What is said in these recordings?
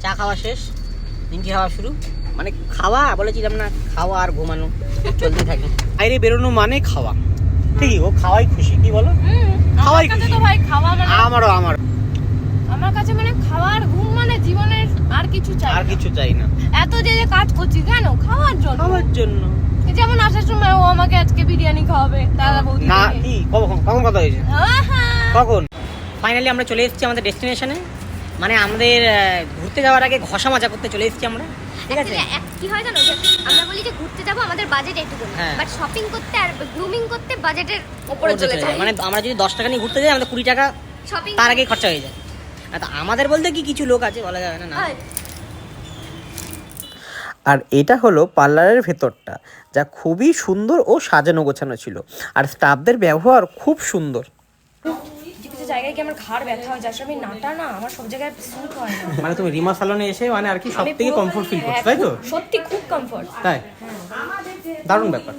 চা খাওয়া শেষ, নিমকি খাওয়া শুরু। মানে খাওয়া বলেছিলাম না, খাওয়া আর ঘুমানো চলতে থাকে। বাইরে বেরোনো মানে খাওয়া, ঠিকই, ও খাওয়াই খুশি, কি বলো? খাওয়াই খুশি তো ভাই, খাওয়া মানে আমারও আমার কাছে মানে খাওয়া আর ঘুম মানে জীবনের আর কিছু চাই না। এত যে কাজ করছি কেন? খাওয়ার জন্য। যেমন আসার সময় ও আমাকে আজকে বিরিয়ানি খাওয়াবে, দাদা বৌদি না কি কখন কথা হয়েছে, কখন? ফাইনালি আমরা চলে এসেছি আমাদের ডেস্টিনেশনে। মানে আমাদের ঘুরতে যাওয়ার আগে ঘষা মাজা করতে চলে এসেছি আমরা, ঠিক আছে? কি হয় জানো, আমরা বলি যে ঘুরতে যাবো, আমাদের বাজেট একটু, বাট শপিং করতে আর গ্রুমিং করতে বাজেটের উপরে চলে যায়। মানে আমরা যদি 10 টাকা নিয়ে ঘুরতে যাই, আমাদের 20 টাকা শপিং তার আগেই খরচা হয়ে যায়। আমাদের বলতে কি কিছু লোক আছে, বলা যাবে না। আর এটা হলো পার্লারের ভেতরটা, যা খুবই সুন্দর ও সাজানো গোছানো ছিল, আর স্টাফদের ব্যবহার খুব সুন্দর। কিছু জায়গায় কি আমার ঘাড় ব্যথা হয়, যার আমি নাটা না আমার সব জায়গায় স্যুট হয় না। মানে তুমি রিমা সালনে এসে মানে আর কি সবথেকে কমফোর্ট ফিল করছো, তাই তো? সত্যি খুব কমফোর্ট। তাই দারুণ ব্যাপার।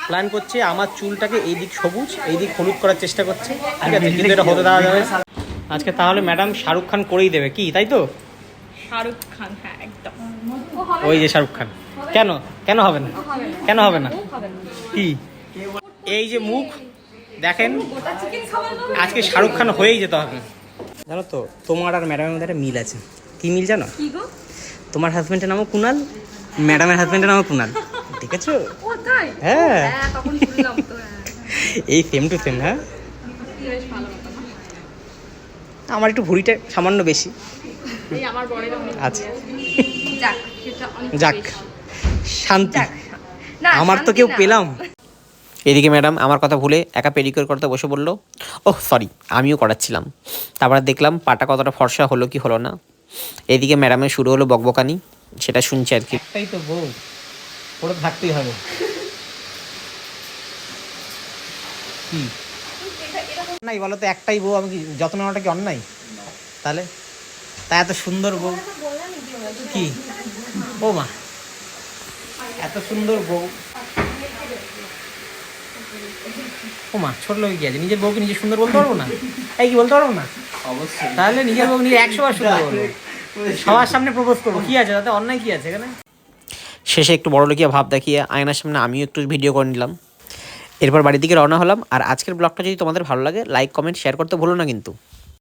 প্ল্যান করছে আমার চুলটাকে এই দিক সবুজ, এই দিক হলুদ করার চেষ্টা করছে, ঠিক আছে? কিন্তু এটা হতে দেওয়া যাবে আজকে। তাহলে ম্যাডাম শাহরুখ খান করেই দেবে, কি তাই তো? শাহরুখ খান, হ্যাঁ একদম। ওই যে শাহরুখ খান। কেন হবে না? কেন হবে না? কি এই যে মুখ দেখেন, আজকে শাহরুখ খান হয়েই যেতে হবে। জানো তো, তোমার আর ম্যাডামের মধ্যে একটা মিল আছে। কি মিল জানো? তোমার হাজবেন্ডের নামও কুনাল, ম্যাডামের হাজবেন্ডের নামও কুনাল, দেখেছো? হ্যাঁ, এই সেম টু সেম। হ্যাঁ, আমার একটু ভুঁড়িটা সামান্য বেশি আচ্ছা, যাক শান্তি, আমার তো কেউ পেলাম। এদিকে ম্যাডাম আমার কথা ভুলে একা পেডিকিউর করতে বসে বললো। ওহ সরি, আমিও করাচ্ছিলাম। তারপরে দেখলাম পাটা কতটা ফর্সা হলো কি হলো না। এদিকে ম্যাডামের শুরু হলো বকবকানি, সেটা শুনছি আর কি। একটাই তো বউ, ওটা থাকতেই হবে। কি নাই বলো তো, একটাই বউ, আমি কি যত্ন নেওয়াটা কি অন্যায়? তাহলে তা এত সুন্দর বউ, কি ও মা, এত সুন্দর বউ, ও মা ছোট লোক কি আছে? নিজের বউকে নিজে সুন্দর বলতে পারবো না? এই কি বলতে পারবো না? অবশ্যই। তাহলে নিজের বউ নিজে 100 বার সুন্দর বলবো, সবার সামনে প্রপোজ করবো, কি আছে তাতে? অন্যায় কি আছে এখানে? শেষে একটু বড় লোকিয়া ভাব দেখিয়ে আয়নার সামনে আমিও একটু ভিডিও করে নিলাম। এরপর বাড়ির দিকে রওনা হলাম। আর আজকের ব্লগটা যদি তোমাদের ভালো লাগে, লাইক কমেন্ট শেয়ার করতে ভুলো না কিন্তু।